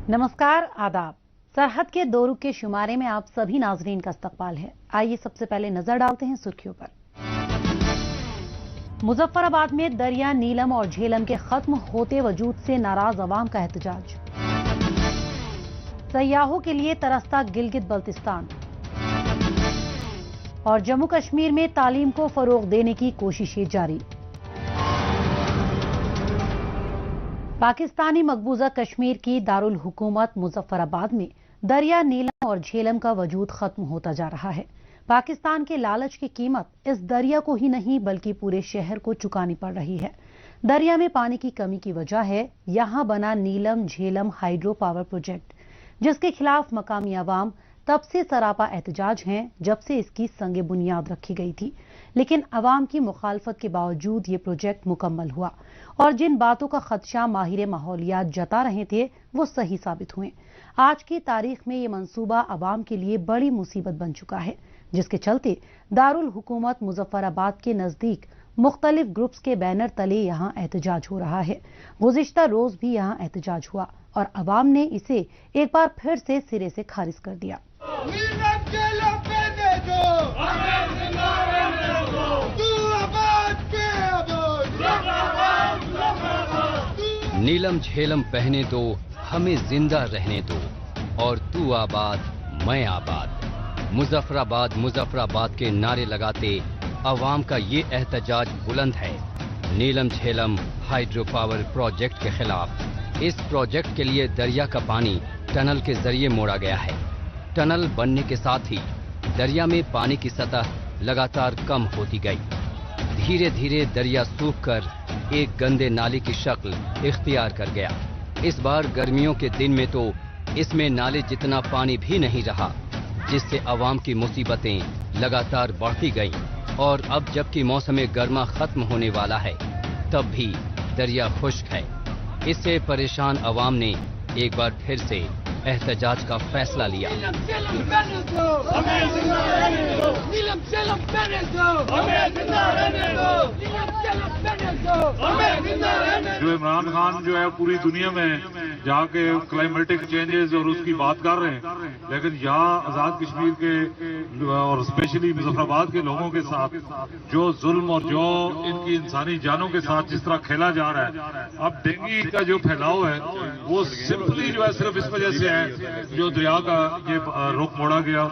नमस्कार, आदाब। सरहद के दोरुक के शुमारे में आप सभी नाजरीन का इस्तकबाल है। आइए सबसे पहले नजर डालते हैं सुर्खियों पर। मुजफ्फराबाद में दरिया नीलम और झेलम के खत्म होते वजूद से नाराज अवाम का एहतजाज। सयाहों के लिए तरसता गिलगित बल्तिस्तान। और जम्मू कश्मीर में तालीम को फरोग देने की कोशिशें जारी। पाकिस्तानी मकबूजा कश्मीर की दारुल हुकूमत मुजफ्फराबाद में दरिया नीलम और झेलम का वजूद खत्म होता जा रहा है। पाकिस्तान के लालच की कीमत इस दरिया को ही नहीं बल्कि पूरे शहर को चुकानी पड़ रही है। दरिया में पानी की कमी की वजह है यहां बना नीलम झेलम हाइड्रो पावर प्रोजेक्ट, जिसके खिलाफ मकामी अवाम तब से सरापा एहतजाज हैं जब से इसकी संगे बुनियाद रखी गई थी। लेकिन अवाम की मुखालफत के बावजूद ये प्रोजेक्ट मुकम्मल हुआ और जिन बातों का खदशा माहिर माहौलियात जता रहे थे वो सही साबित हुए। आज की तारीख में ये मंसूबा अवाम के लिए बड़ी मुसीबत बन चुका है, जिसके चलते दारुल हुकूमत मुजफ्फराबाद के नजदीक मुख्तलिफ ग्रुप्स के बैनर तले यहाँ एहतजाज हो रहा है। गुज़िश्ता रोज भी यहाँ एहतजाज हुआ और अवाम ने इसे एक बार फिर से सिरे से खारिज कर दिया। नीलम झेलम बहने दो, हमें जिंदा रहने दो, और तू आबाद मैं आबाद। मुजफ्फराबाद मुजफ्फराबाद के नारे लगाते अवाम का ये एहतजाज बुलंद है नीलम झेलम हाइड्रो पावर प्रोजेक्ट के खिलाफ। इस प्रोजेक्ट के लिए दरिया का पानी टनल के जरिए मोड़ा गया है। टनल बनने के साथ ही दरिया में पानी की सतह लगातार कम होती गई। धीरे धीरे दरिया सूखकर एक गंदे नाले की शक्ल इख्तियार कर गया। इस बार गर्मियों के दिन में तो इसमें नाले जितना पानी भी नहीं रहा, जिससे अवाम की मुसीबतें लगातार बढ़ती गईं। और अब जबकि मौसम गर्मा खत्म होने वाला है तब भी दरिया खुश्क है। इससे परेशान अवाम ने एक बार फिर से एहतजाज का फैसला लिया। जो इमरान खान जो है पूरी दुनिया में जाके क्लाइमेटिक चेंजेस और उसकी बात कर रहे हैं, लेकिन यहाँ आजाद कश्मीर के और स्पेशली मुजफ्फराबाद के लोगों के साथ जो जुल्म और जो इनकी इंसानी जानों के साथ जिस तरह खेला जा रहा है, अब डेंगू का जो फैलाव है वो सिंपली जो है सिर्फ इस वजह से है जो दरिया का ये रुख मोड़ा गया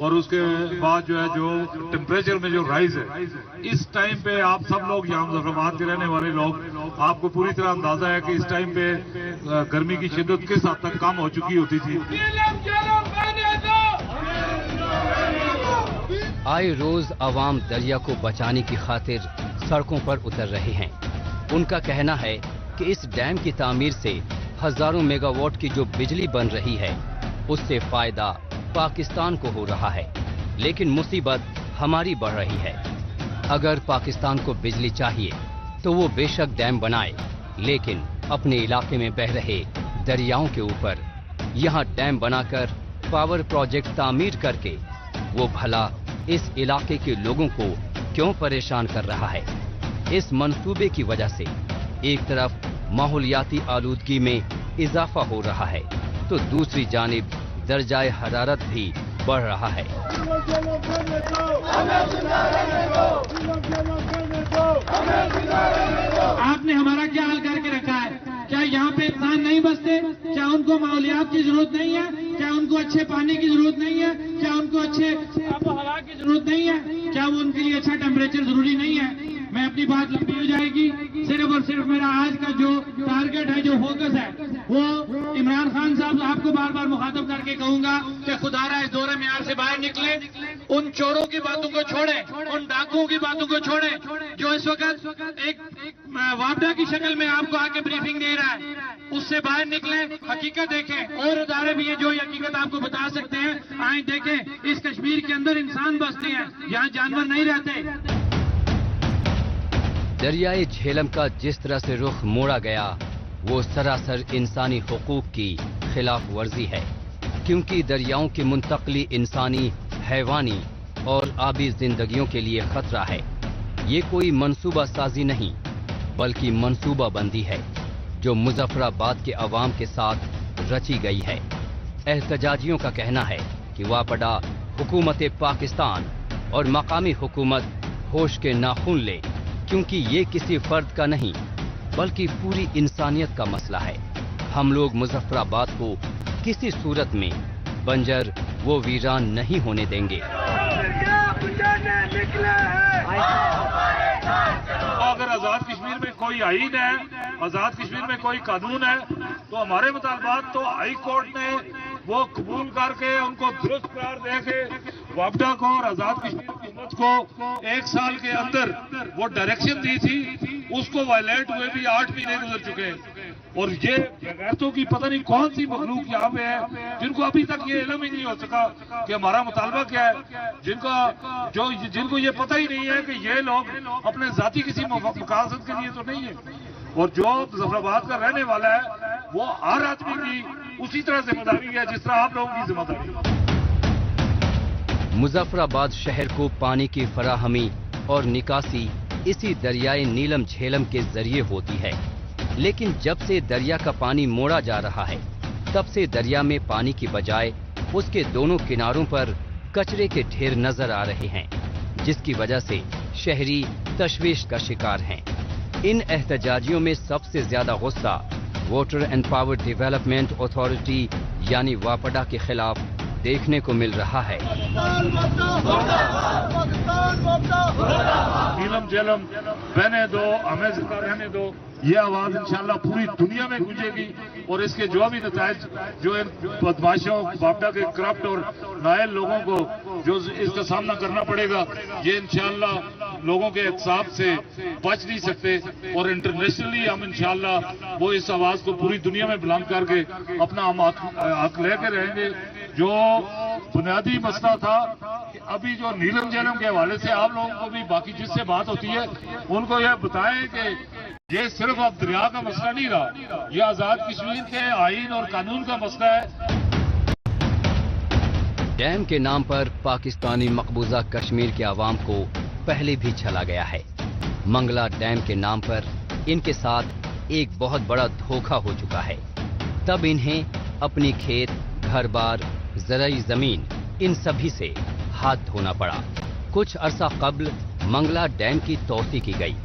और उसके बाद जो है जो टेम्परेचर में जो राइज है इस टाइम पे आप सब लोग यहाँ मुजफ्फराबाद के रहने वाले लोग आपको पूरी तरह अंदाजा है कि इस टाइम पे गर्मी की शिद्दत किस हद तक कम हो चुकी होती थी। आए रोज अवाम दरिया को बचाने की खातिर सड़कों पर उतर रहे हैं। उनका कहना है कि इस डैम की तामीर से हजारों मेगावाट की जो बिजली बन रही है उससे फायदा पाकिस्तान को हो रहा है, लेकिन मुसीबत हमारी बढ़ रही है। अगर पाकिस्तान को बिजली चाहिए तो वो बेशक डैम बनाए, लेकिन अपने इलाके में बह रहे दरियाओं के ऊपर यहाँ डैम बनाकर पावर प्रोजेक्ट तामीर करके वो भला इस इलाके के लोगों को क्यों परेशान कर रहा है। इस मंसूबे की वजह से एक तरफ माहौलियाती आलूदगी में इजाफा हो रहा है तो दूसरी जानिब दर्जाए हरारत भी बढ़ रहा है। आपने हमारा क्या हाल करके रखा है? क्या यहाँ पे इंसान नहीं बसते? क्या उनको माहौलियात की जरूरत नहीं है? क्या उनको अच्छे पानी की जरूरत नहीं है? क्या उनको अच्छे आबो हवा की जरूरत नहीं है? क्या वो उनके लिए अच्छा टेम्परेचर जरूरी नहीं है? मैं अपनी बात लंबी हो जाएगी। सिर्फ और सिर्फ मेरा आज का जो टारगेट है, जो फोकस है, वो इमरान खान साहब आपको बार बार मुखातब करके कहूंगा कि खुदारा इस दौरे में से बाहर निकले, उन चोरों की बातों को छोड़ें, उन डाकुओं की बातों को छोड़ें जो इस वक्त एक वापडा की शक्ल में आपको आके ब्रीफिंग दे रहा है, उससे बाहर निकलें, हकीकत देखें। और इदारे भी हैं जो हकीकत आपको बता सकते हैं। आए देखें, इस कश्मीर के अंदर इंसान बसते हैं, यहाँ जानवर नहीं रहते। दरियाए झेलम का जिस तरह से रुख मोड़ा गया वो सरासर इंसानी हुकूक की खिलाफ वर्जी है, क्योंकि दरियाओं की मुंतकली इंसानी, हैवानी और आबी जिंदगियों के लिए खतरा है। ये कोई मंसूबा साजी नहीं बल्कि मंसूबा बंदी है जो मुजफ्फराबाद के अवाम के साथ रची गई है। एहतजाजियों का कहना है कि वापडा हुकूमत पाकिस्तान और मकामी हुकूमत होश के नाखून ले, क्योंकि ये किसी फर्द का नहीं बल्कि पूरी इंसानियत का मसला है। हम लोग मुजफ्फराबाद को किसी सूरत में बंजर वो वीरान नहीं होने देंगे। अगर आजाद कश्मीर में कोई आईन है, आजाद कश्मीर में कोई कानून है, तो हमारे मुतालबात तो हाई कोर्ट ने वो कबूल करके उनको दुरुस्त करार दे के वापडा को और आजाद कश्मीर हुकूमत को 1 साल के अंदर वो डायरेक्शन दी थी, उसको वायलेट हुए भी 8 महीने गुजर चुके हैं। और ये बगैरतों की पता नहीं कौन सी मखलूक यहाँ पे है जिनको अभी तक ये इल्म ही नहीं हो सका कि हमारा मुतालबा क्या है, जिनको ये पता ही नहीं है कि ये लोग अपने जाति किसी मकासद के लिए तो नहीं है। और जो मुजफ्फराबाद का रहने वाला है वो हर आदमी की उसी तरह जिम्मेदारी है जिस तरह आप लोगों की जिम्मेदारी है। मुजफ्फराबाद शहर को पानी की फराहमी और निकासी इसी दरियाए नीलम झेलम के जरिए होती है, लेकिन जब से दरिया का पानी मोड़ा जा रहा है तब से दरिया में पानी की बजाय उसके दोनों किनारों पर कचरे के ढेर नजर आ रहे हैं, जिसकी वजह से शहरी तशवीश का शिकार हैं। इन एहतजाजियों में सबसे ज्यादा गुस्सा water and power development authority यानी वापडा के खिलाफ देखने को मिल रहा है। नीलम झेलम बहने दो, हमें जिंदा रहने दो, ये आवाज इंशाल्लाह पूरी दुनिया में गूंजेगी। और इसके जो भी नतायज जो इन बदमाशों वापडा के करप्ट और नायल लोगों को जो इसका सामना करना पड़ेगा, ये इंशाल्लाह लोगों के एहतसाब से बच नहीं सकते। और इंटरनेशनली हम इंशाल्लाह वो इस आवाज को पूरी दुनिया में बुलंद करके अपना हम हक लेके रहेंगे। जो बुनियादी मसला था कि अभी जो नीलम झेलम के हवाले से आप लोगों को भी बाकी जिससे बात होती है उनको यह बताएं कि ये सिर्फ अब दरिया का मसला नहीं रहा, ये आजाद कश्मीर के आईन और कानून का मसला है। डैम के नाम पर पाकिस्तानी मकबूजा कश्मीर के आवाम को पहले भी छला गया है। मंगला डैम के नाम पर इनके साथ एक बहुत बड़ा धोखा हो चुका है। तब इन्हें अपनी खेत, घर बार, ज़राई जमीन इन सभी से हाथ धोना पड़ा। कुछ अरसा कब्ल मंगला डैम की तोसी की गई,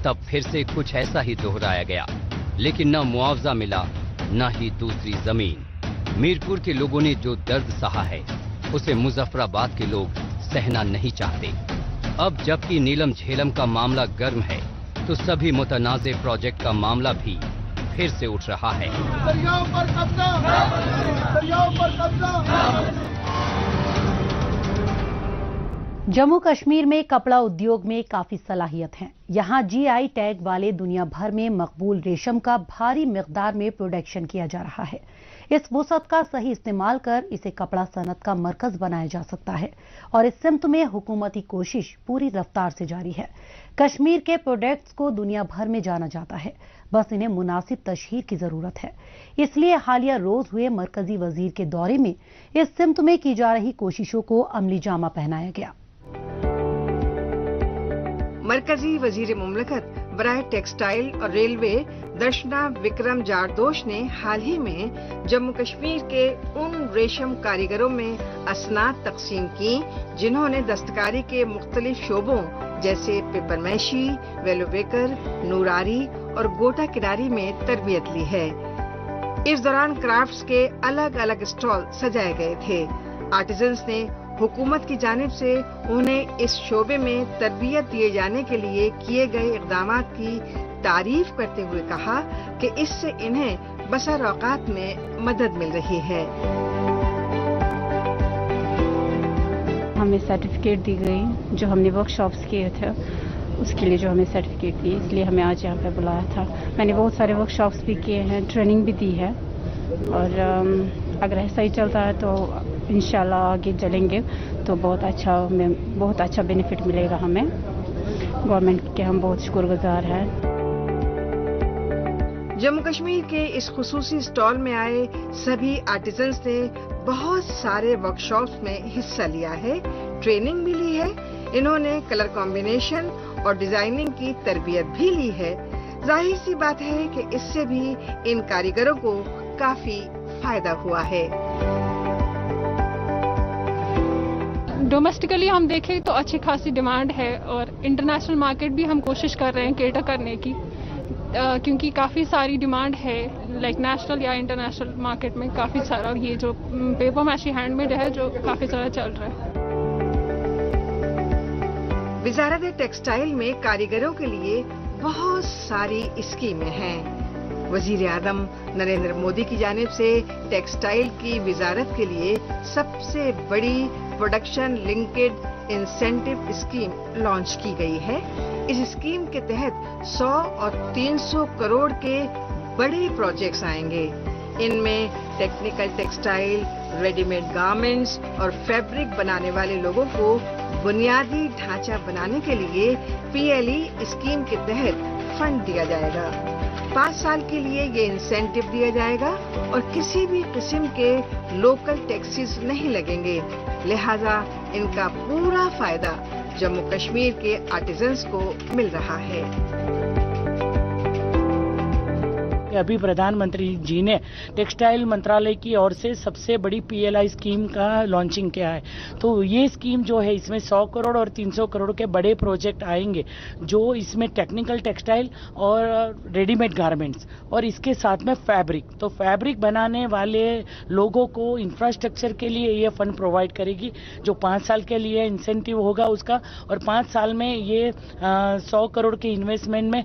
तब फिर से कुछ ऐसा ही दोहराया गया, लेकिन न मुआवजा मिला न ही दूसरी जमीन। मीरपुर के लोगों ने जो दर्द सहा है उसे मुजफ्फराबाद के लोग सहना नहीं चाहते। अब जबकि नीलम झेलम का मामला गर्म है तो सभी मुतनाज़े प्रोजेक्ट का मामला भी फिर से उठ रहा है। दरियाओं पर कब्जा, दरियाओं पर कब्जा। जम्मू कश्मीर में कपड़ा उद्योग में काफी सलाहियत है। यहाँ जीआई टैग वाले दुनिया भर में मकबूल रेशम का भारी मिकदार में प्रोडक्शन किया जा रहा है। इस वसअत का सही इस्तेमाल कर इसे कपड़ा सनत का मरकज बनाया जा सकता है और इस सिमत में हुकूमती कोशिश पूरी रफ्तार से जारी है। कश्मीर के प्रोडक्ट्स को दुनिया भर में जाना जाता है, बस इन्हें मुनासिब तशहीर की जरूरत है। इसलिए हालिया रोज हुए मरकजी वजीर के दौरे में इस सिमत में की जा रही कोशिशों को अमली जामा पहनाया गया। मरकजी वजीर मुमलकत बराए टेक्सटाइल और रेलवे दर्शना विक्रम जारदोश ने हाल ही में जम्मू कश्मीर के उन रेशम कारीगरों में असनाद तकसीम की जिन्होंने दस्तकारी के मुख्तलिफ शोबों जैसे पेपरमैशी, वेलोवेकर, नूरारी और गोटा किनारी में तरबियत ली है। इस दौरान क्राफ्ट्स के अलग अलग स्टॉल सजाए गए थे। आर्टिजन्स ने हुकूमत की जानिब से उन्हें इस शोबे में तरबियत दिए जाने के लिए किए गए इक़दामात की तारीफ करते हुए कहा कि इससे इन्हें बसर औकात में मदद मिल रही है। हमें सर्टिफिकेट दी गई, जो हमने वर्कशॉप्स किए थे उसके लिए जो हमें सर्टिफिकेट दी, इसलिए हमें आज यहाँ पे बुलाया था। मैंने बहुत सारे वर्कशॉप्स भी किए हैं, ट्रेनिंग भी दी है और अगर ऐसा ही चलता है तो इंशाल्लाह आगे चलेंगे तो बहुत अच्छा बेनिफिट मिलेगा हमें। गवर्नमेंट के हम बहुत शुक्रगुजार हैं। जम्मू कश्मीर के इस खुसूसी स्टॉल में आए सभी आर्टिजन्स ने बहुत सारे वर्कशॉप्स में हिस्सा लिया है, ट्रेनिंग भी ली है। इन्होंने कलर कॉम्बिनेशन और डिजाइनिंग की तरबियत भी ली है। जाहिर सी बात है कि इससे भी इन कारीगरों को काफी फायदा हुआ है। डोमेस्टिकली हम देखें तो अच्छी खासी डिमांड है और इंटरनेशनल मार्केट भी हम कोशिश कर रहे हैं केटर करने की, क्योंकि काफ़ी सारी डिमांड है लाइक नेशनल या इंटरनेशनल मार्केट में। काफ़ी सारा ये जो पेपर मैशी हैंडमेड है जो काफ़ी सारा चल रहा है। वजारत टेक्सटाइल में कारीगरों के लिए बहुत सारी स्कीमें हैं। वजीर आज़म नरेंद्र मोदी की जानिब से टेक्सटाइल की वजारत के लिए सबसे बड़ी production linked incentive scheme launch की गई है। इस स्कीम के तहत 100 और 300 करोड़ के बड़े प्रोजेक्ट्स आएंगे। इनमें टेक्निकल टेक्सटाइल, रेडीमेड गारमेंट्स और फैब्रिक बनाने वाले लोगों को बुनियादी ढांचा बनाने के लिए PLE स्कीम के तहत फंड दिया जाएगा। 5 साल के लिए ये इंसेंटिव दिया जाएगा और किसी भी किस्म के लोकल टैक्सेस नहीं लगेंगे, लिहाजा इनका पूरा फायदा जम्मू कश्मीर के आर्टिजन्स को मिल रहा है। अभी प्रधानमंत्री जी ने टेक्सटाइल मंत्रालय की ओर से सबसे बड़ी PLI स्कीम का लॉन्चिंग किया है। तो ये स्कीम जो है इसमें 100 करोड़ और 300 करोड़ के बड़े प्रोजेक्ट आएंगे, जो इसमें टेक्निकल टेक्सटाइल और रेडीमेड गारमेंट्स और इसके साथ में फैब्रिक। तो फैब्रिक बनाने वाले लोगों को इंफ्रास्ट्रक्चर के लिए ये फंड प्रोवाइड करेगी, जो 5 साल के लिए इंसेंटिव होगा उसका, और 5 साल में ये 100 करोड़ के इन्वेस्टमेंट में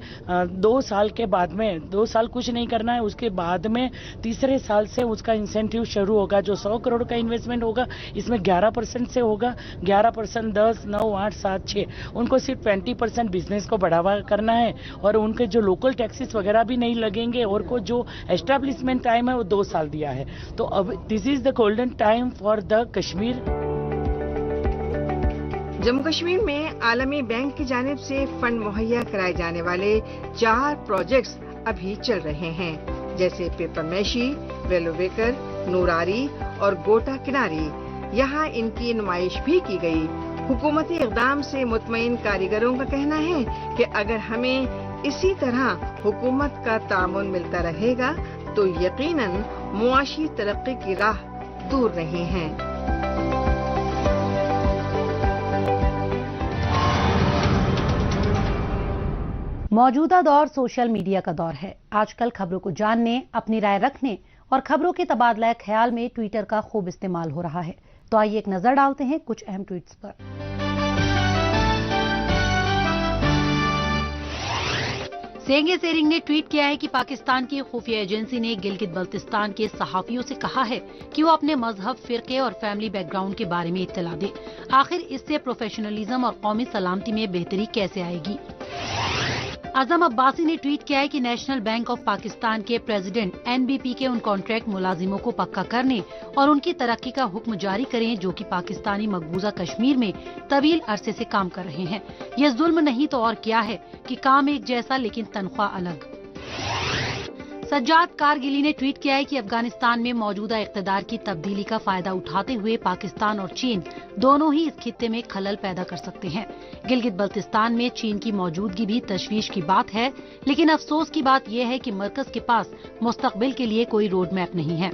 2 साल के बाद में 2 साल कुछ नहीं करना है, उसके बाद में तीसरे साल से उसका इंसेंटिव शुरू होगा। जो 100 करोड़ का इन्वेस्टमेंट होगा इसमें 11% से होगा, 11%, 10, 9, 8, 7, 6 उनको सिर्फ 20% बिजनेस को बढ़ावा करना है और उनके जो लोकल टैक्सेस वगैरह भी नहीं लगेंगे और को जो एस्टैब्लिशमेंट टाइम है वो 2 साल दिया है। तो अब this is the golden time for the Kashmir. Jammu Kashmir में आलमी बैंक की जानिब से फंड मुहैया कराए जाने वाले 4 प्रोजेक्ट्स अभी चल रहे हैं, जैसे पेपर मैशी, वेलोवेकर, नूरारी और गोटा किनारी। यहाँ इनकी नुमाइश भी की गई। हुकूमती इक़दाम से मुतमईन कारीगरों का कहना है कि अगर हमें इसी तरह हुकूमत का तामुन मिलता रहेगा तो यकीनन मुआशी तरक्की की राह दूर नहीं है। मौजूदा दौर सोशल मीडिया का दौर है। आजकल खबरों को जानने, अपनी राय रखने और खबरों के तबादला ख्याल में ट्विटर का खूब इस्तेमाल हो रहा है। तो आइए एक नजर डालते हैं कुछ अहम ट्वीट्स पर। सेंगे सेरिंग ने ट्वीट किया है कि पाकिस्तान की खुफिया एजेंसी ने गिलगित बल्तिस्तान के सहाफियों से कहा है कि वो अपने मजहब, फिरके और फैमिली बैकग्राउंड के बारे में इत्तला दें। आखिर इससे प्रोफेशनलिज्म और कौमी सलामती में बेहतरी कैसे आएगी। आजम अब्बासी ने ट्वीट किया है कि नेशनल बैंक ऑफ पाकिस्तान के प्रेसिडेंट NBP के उन कॉन्ट्रैक्ट मुलाजिमों को पक्का करने और उनकी तरक्की का हुक्म जारी करें जो कि पाकिस्तानी मकबूजा कश्मीर में तवील अरसे से काम कर रहे हैं। ये जुल्म नहीं तो और क्या है कि काम एक जैसा लेकिन तनख्वाह अलग। सज्जाद कारगिली ने ट्वीट किया है कि अफगानिस्तान में मौजूदा इक़्तिदार की तब्दीली का फायदा उठाते हुए पाकिस्तान और चीन दोनों ही इस खित्ते में खलल पैदा कर सकते हैं। गिलगित बल्तिस्तान में चीन की मौजूदगी भी तशवीश की बात है, लेकिन अफसोस की बात यह है कि मरकज के पास मुस्तकबिल के लिए कोई रोड मैप नहीं है।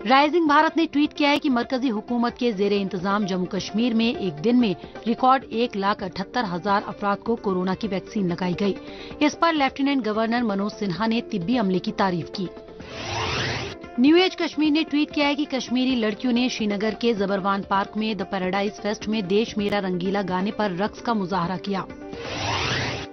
राइजिंग भारत ने ट्वीट किया है कि मरकजी हुकूमत के जेरे इंतजाम जम्मू कश्मीर में एक दिन में रिकॉर्ड 1,78,000 अफराद को कोरोना की वैक्सीन लगाई गई। इस पर लेफ्टिनेंट गवर्नर मनोज सिन्हा ने तिब्बी अमले की तारीफ की। न्यू एज कश्मीर ने ट्वीट किया है कि कश्मीरी लड़कियों ने श्रीनगर के जबरवान पार्क में द पैराडाइज फेस्ट में देश मेरा रंगीला गाने पर रक्स का मुजाहरा किया।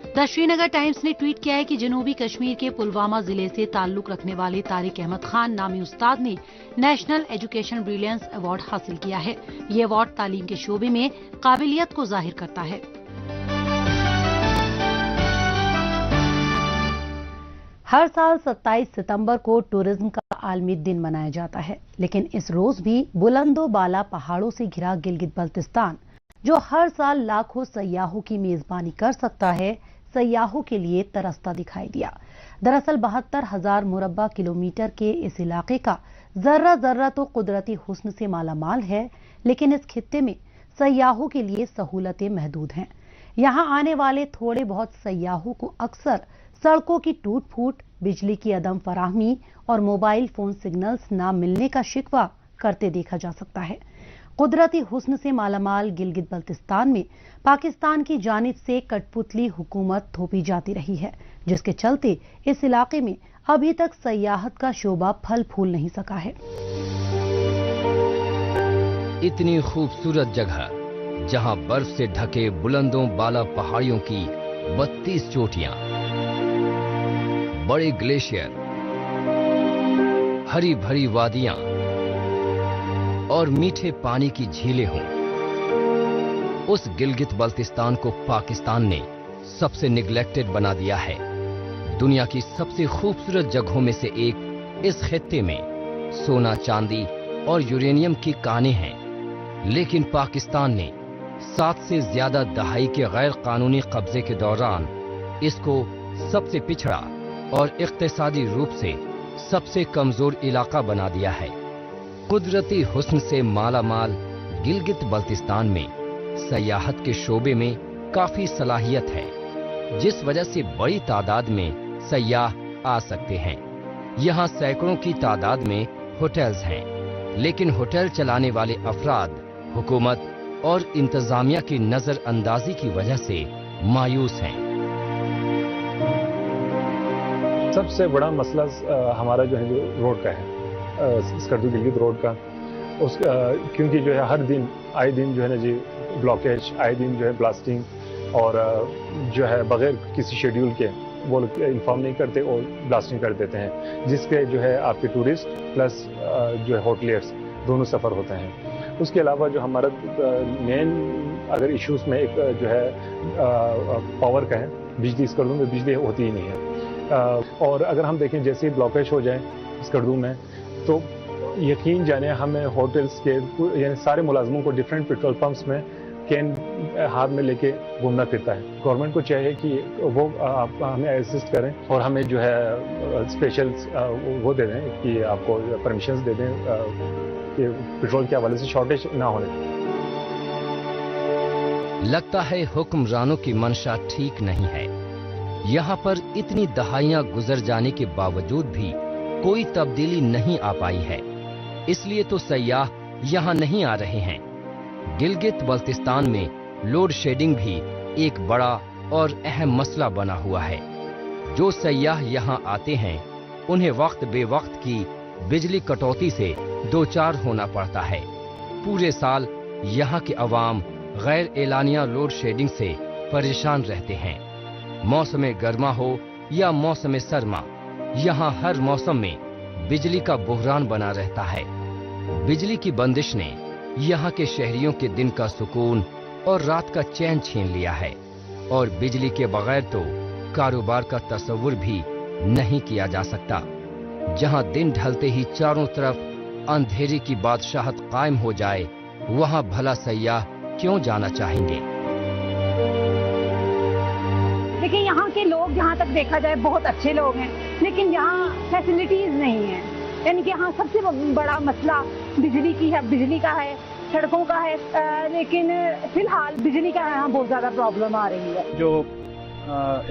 द श्रीनगर टाइम्स ने ट्वीट किया है कि जनूबी कश्मीर के पुलवामा जिले से ताल्लुक रखने वाले तारिक अहमद खान नामी उस्ताद ने नेशनल एजुकेशन ब्रिलियंस अवार्ड हासिल किया है। ये अवार्ड तालीम के शोबे में काबिलियत को जाहिर करता है। हर साल 27 सितंबर को टूरिज्म का आलमी दिन मनाया जाता है, लेकिन इस रोज भी बुलंदो बाला पहाड़ों से घिरा गिलगित बल्तिस्तान, जो हर साल लाखों सयाहों की मेजबानी कर सकता है, सयाहों के लिए तरसता दिखाई दिया। दरअसल 72,000 मुरब्बा किलोमीटर के इस इलाके का जर्रा जर्रा तो कुदरती हुस्न से मालामाल है, लेकिन इस खित्ते में सयाहों के लिए सहूलतें महदूद हैं। यहाँ आने वाले थोड़े बहुत सयाहों को अक्सर सड़कों की टूट फूट, बिजली की अदम फराहमी और मोबाइल फोन सिग्नल्स न मिलने का शिकवा करते देखा जा सकता है। कुदरती हुस्न से मालामाल गिलगित बल्तिस्तान में पाकिस्तान की जानिब से कठपुतली हुकूमत थोपी जाती रही है, जिसके चलते इस इलाके में अभी तक सयाहत का शोभा फल फूल नहीं सका है। इतनी खूबसूरत जगह जहां बर्फ से ढके बुलंदों बाला पहाड़ियों की 32 चोटियां, बड़े ग्लेशियर, हरी भरी वादियां और मीठे पानी की झीलें हों, उस गिलगित बल्तिस्तान को पाकिस्तान ने सबसे निग्लेक्टेड बना दिया है। दुनिया की सबसे खूबसूरत जगहों में से एक इस खित्ते में सोना, चांदी और यूरेनियम की कानें हैं, लेकिन पाकिस्तान ने 7 से ज्यादा दहाई के गैर कानूनी कब्जे के दौरान इसको सबसे पिछड़ा और इक्तिसादी रूप से सबसे कमजोर इलाका बना दिया है। कुदरती हुस्न से मालामाल गिलगित बल्तिस्तान में सयाहत के शोबे में काफी सलाहियत है, जिस वजह से बड़ी तादाद में सयाह आ सकते हैं। यहाँ सैकड़ों की तादाद में होटल्स हैं, लेकिन होटल चलाने वाले अफराद हुकूमत और इंतजामिया की नजर अंदाजी की वजह से मायूस हैं। सबसे बड़ा मसला हमारा जो है रोड का है, स्कर्दू गिलगित रोड का। क्योंकि जो है हर दिन आए दिन जो है ना जी ब्लॉकेज, आए दिन जो है ब्लास्टिंग और जो है बगैर किसी शेड्यूल के वो लोग इन्फॉर्म नहीं करते और ब्लास्टिंग कर देते हैं, जिसके जो है आपके टूरिस्ट प्लस जो है होटलियर्स दोनों सफ़र होते हैं। उसके अलावा जो हमारा मेन अगर इश्यूज में एक जो है पावर का है, बिजली स्कर्दू में बिजली होती ही नहीं है। और अगर हम देखें जैसे ही ब्लॉकेज हो जाए स्कर्दू में, तो यकीन जाने हमें होटल्स के यानी सारे मुलाजमों को डिफरेंट पेट्रोल पंप्स में कैन हाथ में लेके घूमना फिरता है। गवर्नमेंट को चाहिए कि वो हमें असिस्ट करें और हमें जो है स्पेशल वो दे दें कि आपको परमिशंस दे दें कि पेट्रोल के हवाले से शॉर्टेज ना होने। लगता है हुक्मरानों की मंशा ठीक नहीं है। यहाँ पर इतनी दहाइयां गुजर जाने के बावजूद भी कोई तब्दीली नहीं आ पाई है, इसलिए तो सयाह यहाँ नहीं आ रहे हैं। गिलगित बल्तिस्तान में लोड शेडिंग भी एक बड़ा और अहम मसला बना हुआ है। जो सयाह यहाँ आते हैं उन्हें वक्त बेवक्त की बिजली कटौती से दो चार होना पड़ता है। पूरे साल यहाँ के अवाम गैर एलानिया लोड शेडिंग से परेशान रहते हैं। मौसम गर्मा हो या मौसम सरमा, यहाँ हर मौसम में बिजली का बुहरान बना रहता है। बिजली की बंदिश ने यहाँ के शहरियों के दिन का सुकून और रात का चैन छीन लिया है, और बिजली के बगैर तो कारोबार का तस्वुर भी नहीं किया जा सकता। जहाँ दिन ढलते ही चारों तरफ अंधेरी की बादशाहत कायम हो जाए, वहाँ भला सयाह क्यों जाना चाहेंगे। देखिए, यहाँ के लोग जहाँ तक देखा जाए बहुत अच्छे लोग हैं, लेकिन यहाँ फैसिलिटीज नहीं है। यानी कि यहाँ सबसे बड़ा मसला बिजली की है, बिजली का है, सड़कों का है, लेकिन फिलहाल बिजली का यहाँ बहुत ज्यादा प्रॉब्लम आ रही है। जो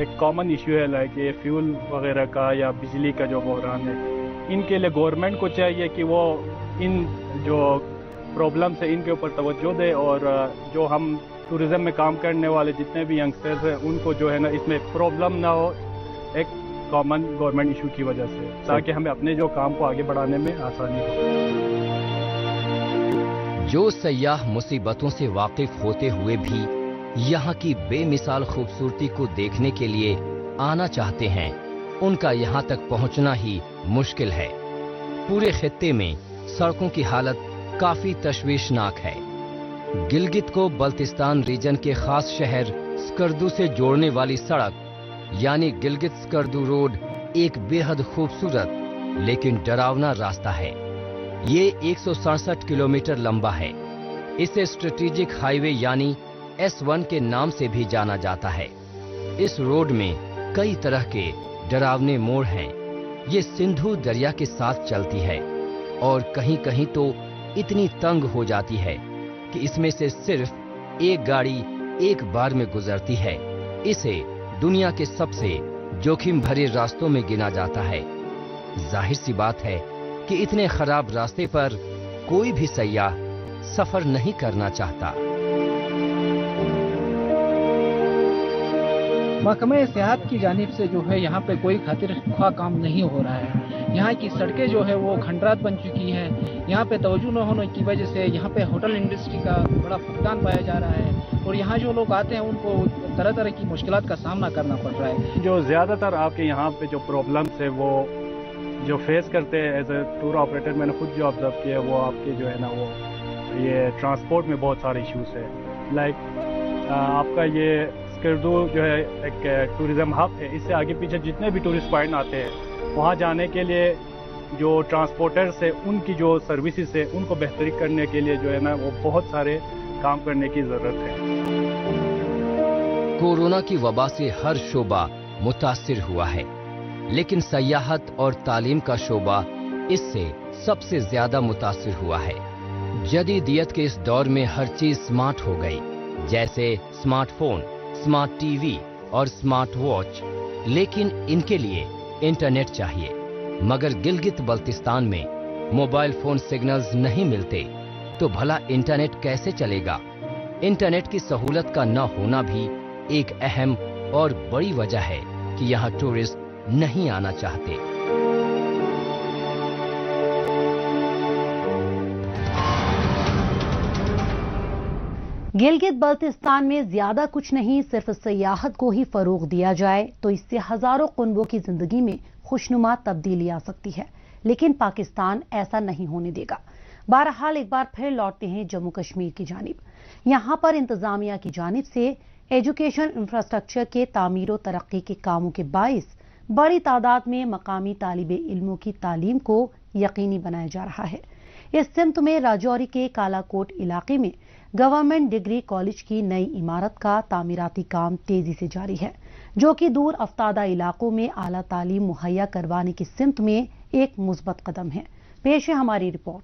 एक कॉमन इश्यू है लाइक ये फ्यूल वगैरह का या बिजली का जो बहरान है, इनके लिए गवर्नमेंट को चाहिए कि वो इन जो प्रॉब्लम है इनके ऊपर तवज्जो दे, और जो हम टूरिज्म में काम करने वाले जितने भी यंगस्टर्स हैं उनको जो है ना इसमें प्रॉब्लम ना हो, एक कॉमन गवर्नमेंट इशू की वजह से, ताकि हमें अपने जो काम को आगे बढ़ाने में आसानी हो। जो सयाह मुसीबतों से वाकिफ होते हुए भी यहाँ की बेमिसाल खूबसूरती को देखने के लिए आना चाहते हैं, उनका यहाँ तक पहुँचना ही मुश्किल है। पूरे खित्ते में सड़कों की हालत काफी तशवीशनाक है। गिलगित को बल्तिस्तान रीजन के खास शहर स्कर्दू से जोड़ने वाली सड़क यानी गिलगित स्कर्दू रोड एक बेहद खूबसूरत लेकिन डरावना रास्ता है। ये 167 किलोमीटर लंबा है। इसे स्ट्रेटेजिक हाईवे यानी S1 के नाम से भी जाना जाता है। इस रोड में कई तरह के डरावने मोड़ हैं। ये सिंधु दरिया के साथ चलती है और कहीं कहीं तो इतनी तंग हो जाती है कि इसमें से सिर्फ एक गाड़ी एक बार में गुजरती है। इसे दुनिया के सबसे जोखिम भरे रास्तों में गिना जाता है। जाहिर सी बात है कि इतने खराब रास्ते पर कोई भी सयाह सफर नहीं करना चाहता। महकमे सेहत की जानिब से जो है यहाँ पे कोई खातिर ख्वाह काम नहीं हो रहा है। यहाँ की सड़कें जो है वो खंडरात बन चुकी हैं। यहाँ पे तवज्जो न होने की वजह से यहाँ पे होटल इंडस्ट्री का बड़ा फुकदान पाया जा रहा है और यहाँ जो लोग आते हैं उनको तरह तरह की मुश्किलात का सामना करना पड़ रहा है। जो ज़्यादातर आपके यहाँ पे जो प्रॉब्लम्स है वो जो फेस करते हैं एज ए टूर ऑपरेटर, मैंने खुद जो ऑब्जर्व किया वो आपके जो है ना वो ये ट्रांसपोर्ट में बहुत सारे इश्यूज है। लाइक आपका ये स्कर्दू जो है एक टूरिज़्म हब है, इससे आगे पीछे जितने भी टूरिस्ट पॉइंट आते हैं वहाँ जाने के लिए जो ट्रांसपोर्टर्स है उनकी जो सर्विसेज है उनको बेहतरी करने के लिए जो है ना वो बहुत सारे काम करने की ज़रूरत है। कोरोना की वबा से हर शोबा मुतासिर हुआ है, लेकिन सयाहत और तालीम का शोबा इससे सबसे ज्यादा मुतासिर हुआ है। जदीदियत के इस दौर में हर चीज स्मार्ट हो गई, जैसे स्मार्टफोन, स्मार्ट टीवी और स्मार्ट वॉच, लेकिन इनके लिए इंटरनेट चाहिए। मगर गिलगित बल्तिस्तान में मोबाइल फोन सिग्नल्स नहीं मिलते, तो भला इंटरनेट कैसे चलेगा? इंटरनेट की सहूलत का न होना भी एक अहम और बड़ी वजह है कि यहाँ टूरिस्ट नहीं आना चाहते। गिलगित बल्तिस्तान में ज्यादा कुछ नहीं, सिर्फ सियाहत को ही फरोग दिया जाए तो इससे हजारों कुनबों की जिंदगी में खुशनुमा तब्दीली आ सकती है, लेकिन पाकिस्तान ऐसा नहीं होने देगा। बहरहाल एक बार फिर लौटते हैं जम्मू कश्मीर की जानिब। यहाँ पर इंतजामिया की जानिब से एजुकेशन इंफ्रास्ट्रक्चर के तामीर और तरक्की के कामों के बाइस बड़ी तादाद में मकामी तालिबे इल्मों की तालीम को यकीनी बनाया जा रहा है। इस सिमत में राजौरी के कालाकोट इलाके में गवर्नमेंट डिग्री कॉलेज की नई इमारत का तामीराती काम तेजी से जारी है, जो कि दूर अफ्तादा इलाकों में आला तालीम मुहैया करवाने की सिमत में एक मुस्बत कदम है। पेश है हमारी रिपोर्ट।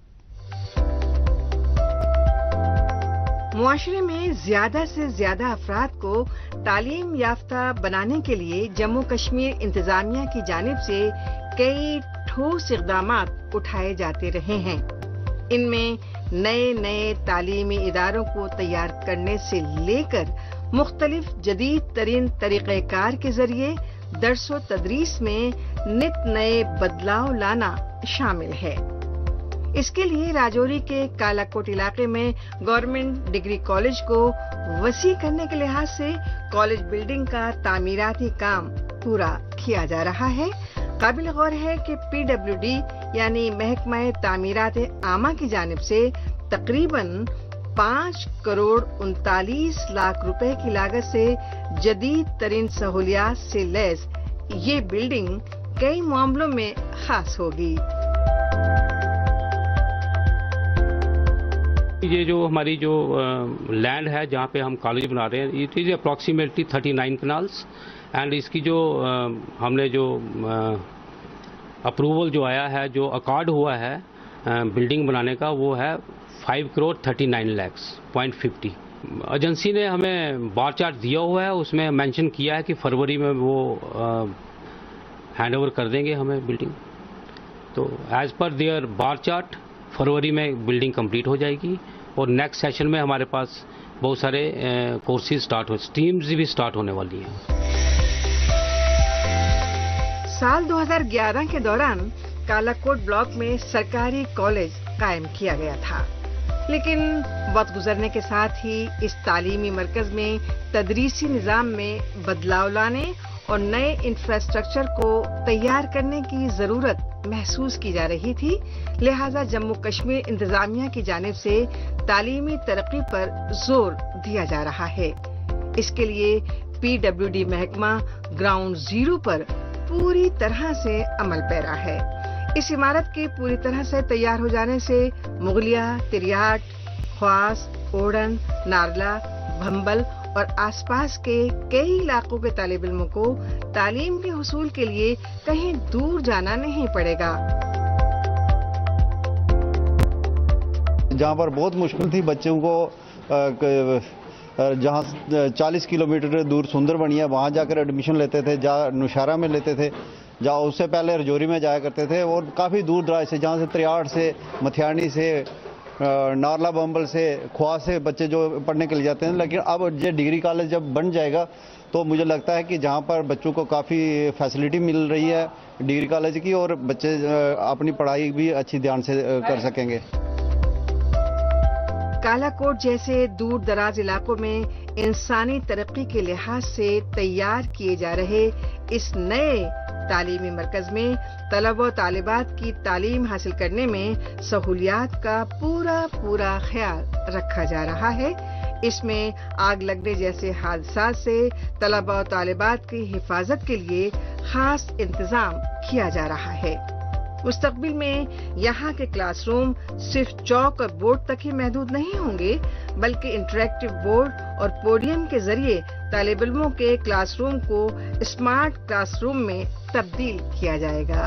मुआशरे में ज्यादा से ज्यादा अफराद को तालीम याफ्ता बनाने के लिए जम्मू कश्मीर इंतजामिया की जानिब से कई ठोस इक़दामात उठाए जाते रहे हैं। इनमें नए नए तालीमी इदारों को तैयार करने से लेकर मुख्तलिफ जदीद तरीन तरीक़ेकार के जरिए दर्सो तदरीस में नित नए बदलाव लाना शामिल है। इसके लिए राजौरी के कालाकोट इलाके में गवर्नमेंट डिग्री कॉलेज को वसी करने के लिहाज से कॉलेज बिल्डिंग का तामीराती काम पूरा किया जा रहा है। काबिल गौर है कि PWD यानी महकमा तामीरात आमा की जानिब से तकरीबन 5 करोड़ 39 लाख रुपए की लागत से जदीद तरीन सहूलियात से लैस ये बिल्डिंग कई मामलों में खास होगी। ये जो हमारी जो लैंड है जहाँ पे हम कॉलेज बना रहे हैं, it is approximately 39 canals and इसकी जो हमने जो अप्रूवल जो आया है, जो अकॉर्ड हुआ है बिल्डिंग बनाने का, वो है 5 करोड़ 39 लैक्स .50। एजेंसी ने हमें बार चार्ट दिया हुआ है, उसमें मेंशन किया है कि फरवरी में वो हैंड ओवर कर देंगे हमें बिल्डिंग। तो as per there bar chart फरवरी में बिल्डिंग कंप्लीट हो जाएगी और नेक्स्ट सेशन में हमारे पास बहुत सारे कोर्सेज स्टार्ट हो, स्ट्रीम्स भी स्टार्ट होने वाली हैं। साल 2011 के दौरान कालाकोट ब्लॉक में सरकारी कॉलेज कायम किया गया था, लेकिन वक्त गुजरने के साथ ही इस तालीमी मरकज में तदरीसी निजाम में बदलाव लाने और नए इंफ्रास्ट्रक्चर को तैयार करने की जरूरत महसूस की जा रही थी। लिहाजा जम्मू कश्मीर इंतजामिया की जानिब से तालीमी तरक्की पर जोर दिया जा रहा है। इसके लिए PWD महकमा ग्राउंड जीरो पर पूरी तरह से अमल पैरा है। इस इमारत के पूरी तरह से तैयार हो जाने से मुगलिया, तिरियाट, ख्वास, ओडन, नारला, भंबल और आसपास के कई इलाकों के तालिब इल्मों को तालीम के हुसूल के लिए कहीं दूर जाना नहीं पड़ेगा। जहाँ पर बहुत मुश्किल थी बच्चों को جہاں 40 کلومیٹر دور سندر بنی ہے وہاں جا کر ایڈمیشن لیتے تھے، نوشہرہ میں لیتے تھے، اس سے پہلے رجوری میں جایا کرتے تھے، اور کافی دور دراز سے جہاں سے تریاڑ سے، متھیانی سے، نارلا بمبل سے، خواہ سے بچے جو پڑھنے کے لیے جاتے ہیں. لیکن اب یہ ڈگری کالج جب بن جائے گا تو مجھے لگتا ہے کہ جہاں پر بچوں کو کافی فیسلٹی مل رہی ہے ڈگری کالج کی، اور بچے اپنی پڑھائی بھی اچھی دھیان سے کر سکیں گے. کالا کوٹ جیسے دور دراز علاقوں میں انسانی ترقی کے لحاظ سے تیار کیے جا رہے اس نئے تعلیمی مرکز میں طلبہ و طالبات کی تعلیم حاصل کرنے میں سہولیات کا پورا خیال رکھا جا رہا ہے. اس میں آگ لگنے جیسے حادثات سے طلبہ و طالبات کی حفاظت کے لیے خاص انتظام کیا جا رہا ہے. مستقبل میں یہاں کے کلاس روم صرف چوک اور بورڈ تک ہی محدود نہیں ہوں گے، بلکہ انٹریکٹیو بورڈ اور پوڈیم کے ذریعے طالب علموں کے کلاس روم کو اسمارٹ کلاس روم میں تبدیل کیا جائے گا.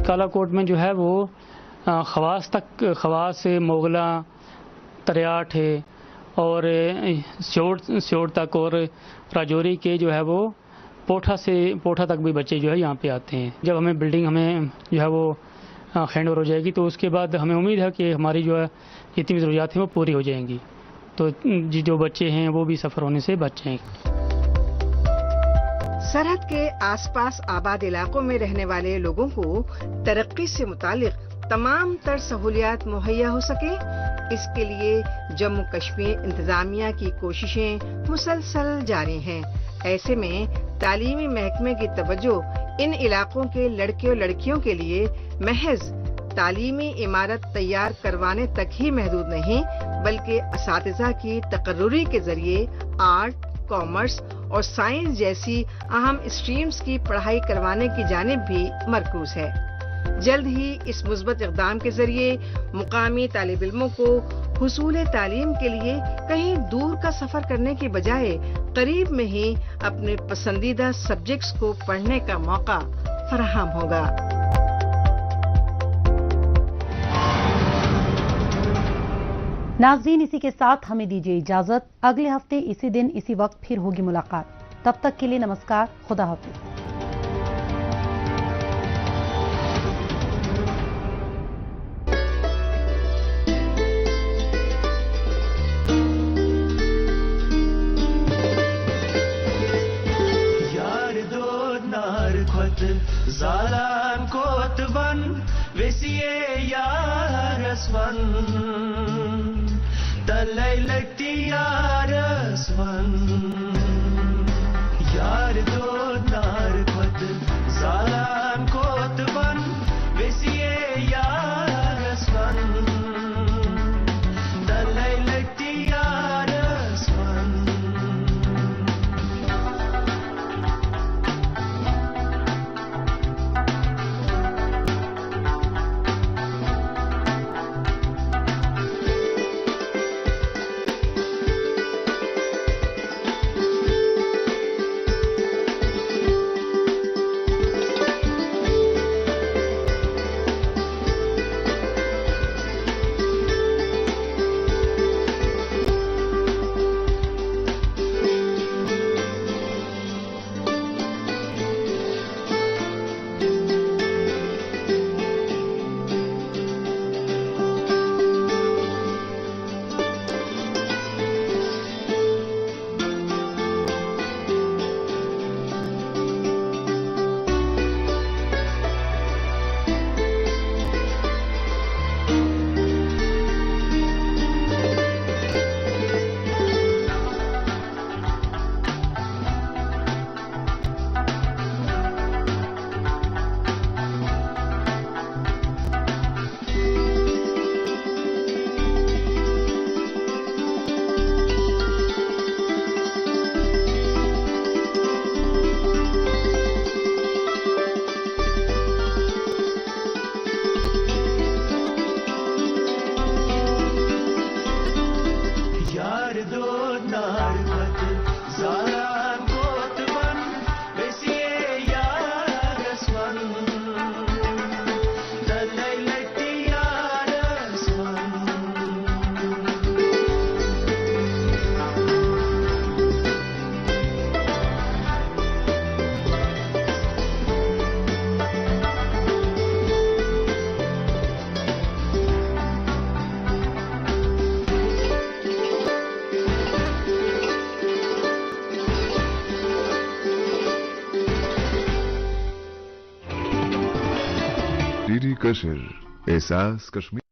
کالا کوٹ میں جو ہے وہ خواص موغلا، تریاٹ ہے اور سیوڑ تک، اور راجوری کے جو ہے وہ پوٹھا تک بھی بچے جو ہے یہاں پہ آتے ہیں. جب بلڈنگ ہمیں جو ہے وہ ہینڈ اوور ہو جائے گی تو اس کے بعد ہمیں امید ہے کہ ہماری جو ہے جتنی ضروریات ہیں وہ پوری ہو جائیں گی، تو جو بچے ہیں وہ بھی سفر ہونے سے بچ جائیں گے. سرحد کے آس پاس آباد علاقوں میں رہنے والے لوگوں کو ترقی سے متعلق تمام تر سہولیات مہیا ہو سکے، اس کے لیے جموں کشمیر انتظامیہ کی کوششیں مسلسل جاری ہیں. ایسے میں تعلیمی محکمے کی توجہ ان علاقوں کے لڑکے اور لڑکیوں کے لیے محض تعلیمی عمارت تیار کروانے تک ہی محدود نہیں، بلکہ اساتذہ کی تقرری کے ذریعے آرٹ، کامرس اور سائنس جیسی اہم اسٹریمز کی پڑھائی کروانے کی جانب بھی مرکوز ہے. جلد ہی اس مثبت اقدام کے ذریعے مقامی طالب علموں کو حصول تعلیم کے لیے کہیں دور کا سفر کرنے کی بجائے قریب میں ہی اپنے پسندیدہ سبجیکٹس کو پڑھنے کا موقع فراہم ہوگا. ناظرین، اسی کے ساتھ ہمیں دیجیے اجازت. اگلے ہفتے اسی دن اسی وقت پھر ہوگی ملاقات. تب تک کے لیے نمسکار، خدا حافظ. زالان کوتبن وسیه یارسون دلیلتی یارسون یار دو نار خود زالان کوتبن وسیه یارسون دلیلتی یارسون ڈی ڈی کشمیر، احساس کشمیر.